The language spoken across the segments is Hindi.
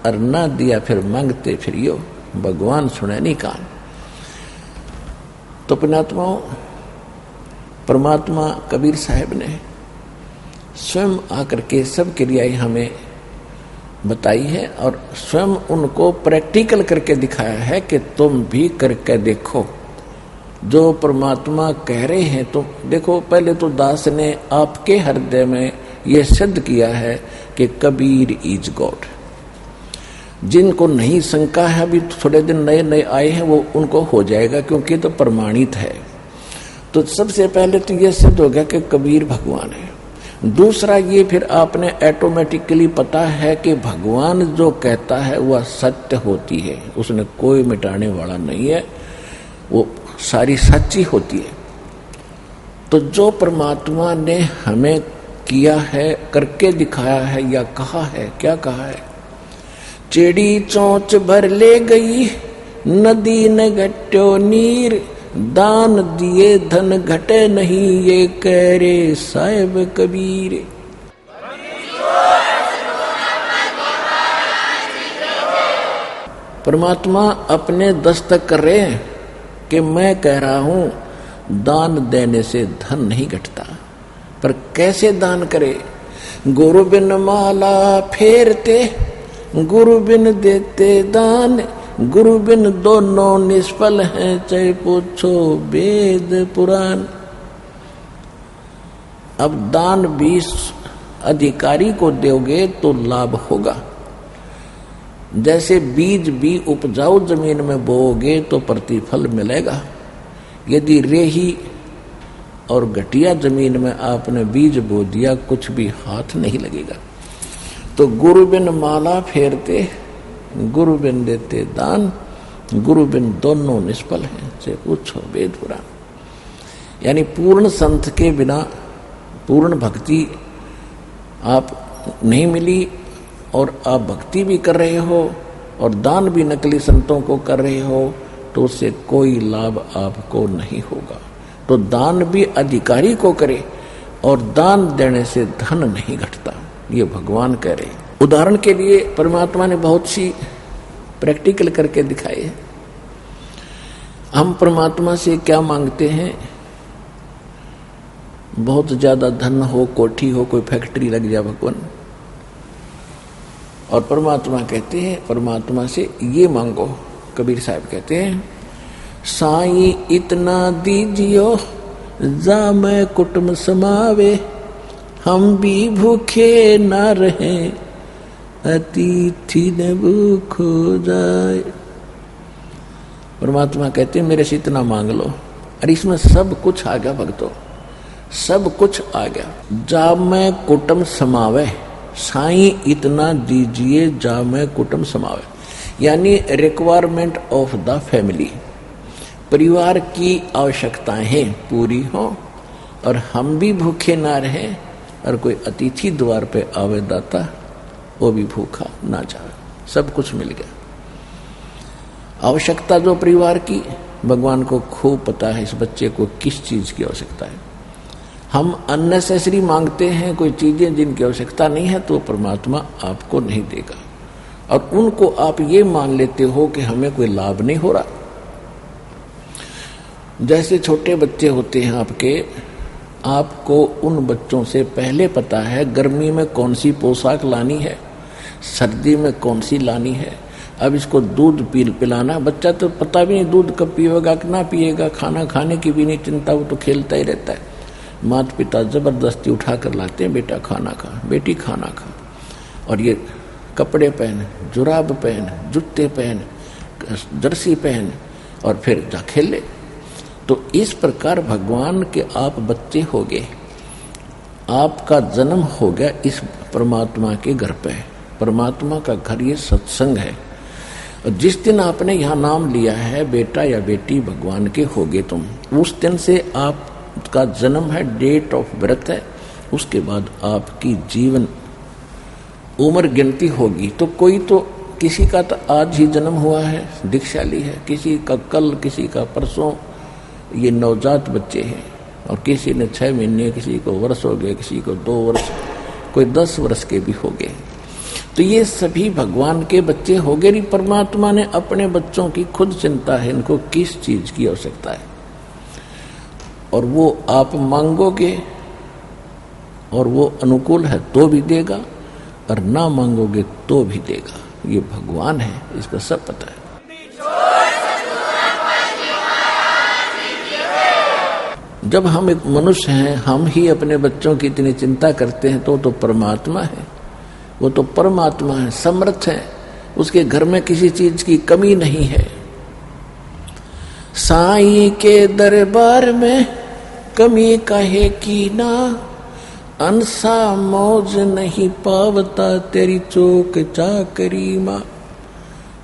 और ना दिया फिर मांगते फिरियो, भगवान सुने नहीं कान। तो पुण्यात्माओं, परमात्मा कबीर साहब ने स्वयं आकर के सब क्रियाएं हमें बताई है और स्वयं उनको प्रैक्टिकल करके दिखाया है कि तुम भी करके देखो जो परमात्मा कह रहे हैं। तो देखो, पहले तो दास ने आपके हृदय में यह सिद्ध किया है कि कबीर इज गॉड। जिनको नहीं शंका है, अभी थोड़े दिन नए नए आए हैं, वो उनको हो जाएगा क्योंकि तो प्रमाणित है। तो सबसे पहले तो यह सिद्ध हो गया कि कबीर भगवान है। दूसरा, ये फिर आपने ऑटोमेटिकली पता है कि भगवान जो कहता है वह सत्य होती है, उसने कोई मिटाने वाला नहीं है, वो सारी सच्ची होती है। तो जो परमात्मा ने हमें किया है, करके दिखाया है या कहा है, क्या कहा है? चिड़ी चोंच भर ले गई नदी न घट्यो नीर, दान दिए धन घटे नहीं, ये कह रे साहिब कबीर। परमात्मा अपने दस्तक कर रहे हैं कि मैं कह रहा हूं दान देने से धन नहीं घटता, पर कैसे दान करे? गुरु बिन माला फेरते, गुरु बिन देते दान, गुरु बिन दोनों निष्फल हैं, चाहे पूछो वेद पुराण। अब दान भी अधिकारी को दोगे तो लाभ होगा। जैसे बीज भी उपजाऊ जमीन में बोओगे तो प्रतिफल मिलेगा। यदि रेही और घटिया जमीन में आपने बीज बो दिया, कुछ भी हाथ नहीं लगेगा। तो गुरु बिन माला फेरते, गुरु बिन देते दान, गुरु बिन दोनों निष्फल हैं, से पूछो वेद पुराण। यानी पूर्ण संत के बिना पूर्ण भक्ति आप नहीं मिली, और आप भक्ति भी कर रहे हो और दान भी नकली संतों को कर रहे हो, तो उससे कोई लाभ आपको नहीं होगा। तो दान भी अधिकारी को करे, और दान देने से धन नहीं घटता, ये भगवान कह रहे हैं। उदाहरण के लिए परमात्मा ने बहुत सी प्रैक्टिकल करके दिखाई है। हम परमात्मा से क्या मांगते हैं? बहुत ज्यादा धन हो, कोठी हो, कोई फैक्ट्री लग जाए भगवान, और परमात्मा कहते हैं परमात्मा से ये मांगो। कबीर साहब कहते हैं, साईं इतना दीजियो जा मैं कुटुंब समावे, हम भी भूखे न रहे अतिथि न भूख हो जाए। परमात्मा कहते हैं मेरे से इतना मांग लो, और इसमें सब कुछ आ गया भक्तों, सब कुछ आ गया। जा मैं कुटुंब समावे, साईं इतना दीजिए जा मैं कुटुंब समावे, यानी रिक्वायरमेंट ऑफ द फैमिली, परिवार की आवश्यकताएं पूरी हो, और हम भी भूखे ना रहे, और कोई अतिथि द्वार पे आवे दाता वो भी भूखा ना जाए, सब कुछ मिल गया। आवश्यकता जो परिवार की, भगवान को खूब पता है इस बच्चे को किस चीज की आवश्यकता है। हम अननेसेसरी मांगते हैं कोई चीजें जिनकी आवश्यकता नहीं है, तो परमात्मा आपको नहीं देगा, और उनको आप ये मान लेते हो कि हमें कोई लाभ नहीं हो रहा। जैसे छोटे बच्चे होते हैं आपके, आपको उन बच्चों से पहले पता है गर्मी में कौन सी पोशाक लानी है, सर्दी में कौन सी लानी है। अब इसको दूध पिलाना, बच्चा तो पता भी नहीं दूध कब पिएगा कि ना पिएगा, खाना खाने की भी नहीं चिंता, वो तो खेलता ही रहता है। माता पिता जबरदस्ती उठा कर लाते हैं, बेटा खाना खा, बेटी खाना खा, और ये कपड़े पहन, जुराब पहन, जूते पहन, जर्सी पहन, और फिर जा खेले। तो इस प्रकार भगवान के आप बच्चे हो गए, आपका जन्म हो गया इस परमात्मा के घर पे। परमात्मा का घर ये सत्संग है, और जिस दिन आपने यहाँ नाम लिया है बेटा या बेटी भगवान के हो गए तुम, उस दिन से आपका जन्म है, डेट ऑफ बर्थ है। उसके बाद आपकी जीवन उम्र गिनती होगी। तो कोई तो किसी का तो आज ही जन्म हुआ है, दीक्षा ली है, किसी का कल, किसी का परसों, ये नवजात बच्चे हैं, और किसी ने 6 महीने, किसी को वर्ष हो गए, किसी को 2 वर्ष, कोई 10 वर्ष के भी हो गए। तो ये सभी भगवान के बच्चे हो गए। नहीं, परमात्मा ने अपने बच्चों की खुद चिंता है, इनको किस चीज की आवश्यकता है, और वो आप मांगोगे और वो अनुकूल है तो भी देगा, और ना मांगोगे तो भी देगा। ये भगवान है, इसको सब पता है। जब हम एक मनुष्य हैं, हम ही अपने बच्चों की इतनी चिंता करते हैं, तो परमात्मा है, वो तो परमात्मा है, समर्थ है, उसके घर में किसी चीज की कमी नहीं है। साईं के दरबार में कमी काहे की ना, अनसा मौज नहीं पावता तेरी चौक चाकरी माँ।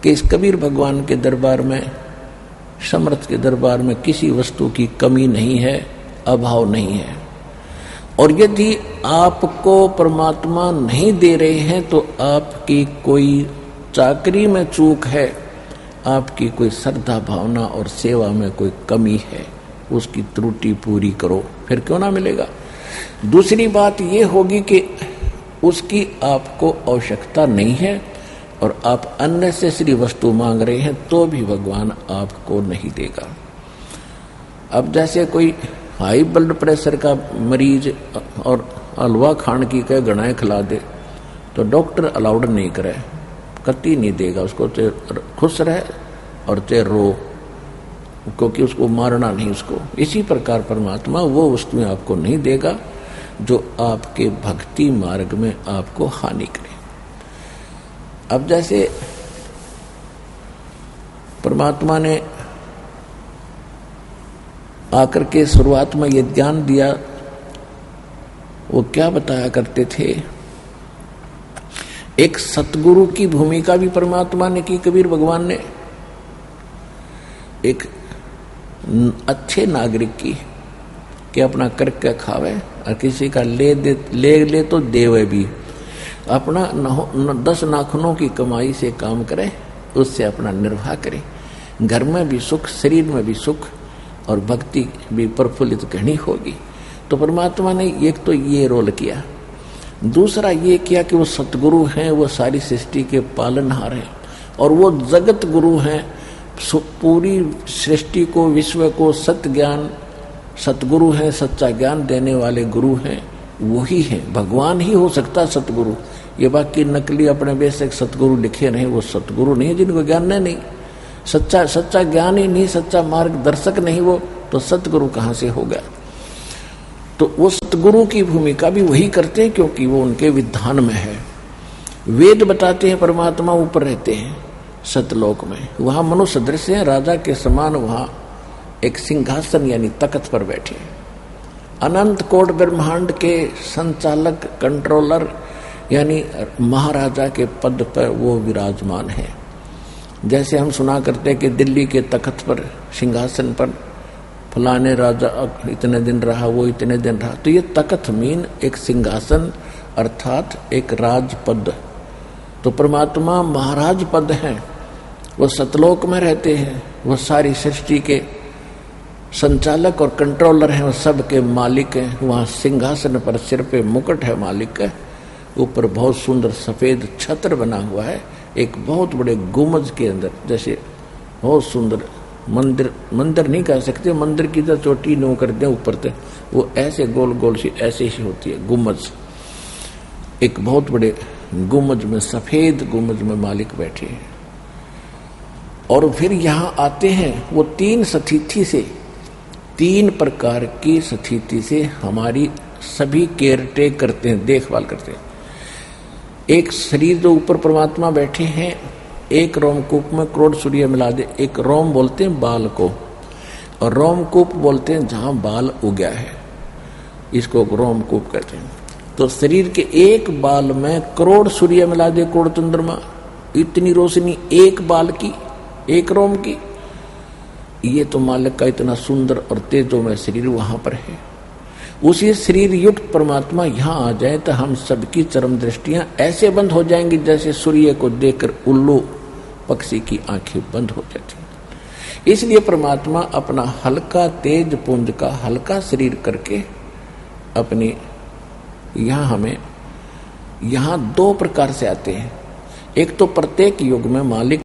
कि इस कबीर भगवान के दरबार में, समर्थ के दरबार में किसी वस्तु की कमी नहीं है, अभाव नहीं है। और यदि आपको परमात्मा नहीं दे रहे हैं तो आपकी कोई चाकरी में चूक है, आपकी कोई श्रद्धा भावना और सेवा में कोई कमी है, उसकी त्रुटि पूरी करो, फिर क्यों ना मिलेगा। दूसरी बात ये होगी कि उसकी आपको आवश्यकता नहीं है और आप अननेसेसरी वस्तु मांग रहे हैं, तो भी भगवान आपको नहीं देगा। अब जैसे कोई हाई ब्लड प्रेशर का मरीज और हलवा खान की कह गणाएं खिला दे, तो डॉक्टर अलाउड नहीं करे, कतई नहीं देगा उसको, चाहे खुश रहे और चाहे रो, क्योंकि उसको मारना नहीं उसको। इसी प्रकार परमात्मा वो वस्तुएं आपको नहीं देगा जो आपके भक्ति मार्ग में आपको हानि करे। अब जैसे परमात्मा ने आकर के शुरुआत में ये ज्ञान दिया, वो क्या बताया करते थे, एक सतगुरु की भूमिका भी परमात्मा ने की, कबीर भगवान ने एक अच्छे नागरिक की, कि अपना करके खावे और किसी का ले तो देवे भी, अपना 10 नाखूनों की कमाई से काम करे, उससे अपना निर्वाह करे, घर में भी सुख, शरीर में भी सुख और भक्ति भी प्रफुल्लित कहनी होगी। तो परमात्मा ने एक तो ये रोल किया, दूसरा ये किया कि वो सतगुरु हैं, वो सारी सृष्टि के पालनहार हैं और वो जगत गुरु हैं, पूरी सृष्टि को, विश्व को सत्य ज्ञान, सतगुरु हैं, सच्चा ज्ञान देने वाले गुरु हैं, वही है, भगवान ही हो सकता सतगुरु। ये बाकी नकली अपने बेशक सतगुरु लिखे रहे, वो सतगुरु नहीं है, जिनको ज्ञान नहीं, सच्चा ज्ञान ही नहीं, सच्चा मार्गदर्शक नहीं वो, तो सतगुरु कहाँ से होगा। तो वो सतगुरु की भूमिका भी वही करते हैं, क्योंकि वो उनके विधान में है। वेद बताते हैं परमात्मा ऊपर रहते हैं सतलोक में, वहां मनुष्य दृश्य है, राजा के समान वहां एक सिंहासन यानी तख्त पर बैठे, अनंत कोट ब्रह्मांड के संचालक, कंट्रोलर यानी महाराजा के पद पर वो विराजमान है। जैसे हम सुना करते कि दिल्ली के तख्त पर, सिंहासन पर फलाने राजा इतने दिन रहा, वो इतने दिन रहा, तो ये तख्त मीन एक सिंहासन अर्थात एक राजपद। तो परमात्मा महाराज पद हैं, वो सतलोक में रहते हैं, वो सारी सृष्टि के संचालक और कंट्रोलर हैं, वो सब के मालिक हैं। वहाँ सिंहासन पर सिर पे मुकुट है मालिक का, ऊपर बहुत सुंदर सफेद छत्र बना हुआ है, एक बहुत बड़े गुमज के अंदर, जैसे बहुत सुंदर मंदिर नहीं कह सकते, मंदिर की तो चोटी नो करते हैं ऊपर तक, वो ऐसे गोल गोल सी ऐसे ही होती है गुमज। एक बहुत बड़े गुमज में, सफेद गुमज में मालिक बैठे हैं। और फिर यहाँ आते हैं वो 3 स्थिति से, 3 प्रकार की स्थिति से हमारी सभी केयर टेक करते हैं, देखभाल करते हैं। एक शरीर जो ऊपर परमात्मा बैठे हैं, एक रोमकूप में करोड़ सूर्य मिला दे, एक रोम बोलते हैं बाल को, और रोमकूप बोलते हैं जहां बाल उगया है, इसको रोमकूप कहते हैं। तो शरीर के एक बाल में करोड़ सूर्य मिला दे, करोड़ चंद्रमा, इतनी रोशनी एक बाल की, एक रोम की, ये तो मालिक का इतना सुंदर और तेजोमय शरीर वहां पर है। उसी शरीर युक्त परमात्मा यहाँ आ जाए तो हम सबकी चरम दृष्टियां ऐसे बंद हो जाएंगी जैसे सूर्य को देखकर उल्लू पक्षी की आंखें बंद हो जाती। इसलिए परमात्मा अपना हल्का तेज पुंज का हल्का शरीर करके अपनी यहाँ हमें यहां दो प्रकार से आते हैं। एक तो प्रत्येक युग में मालिक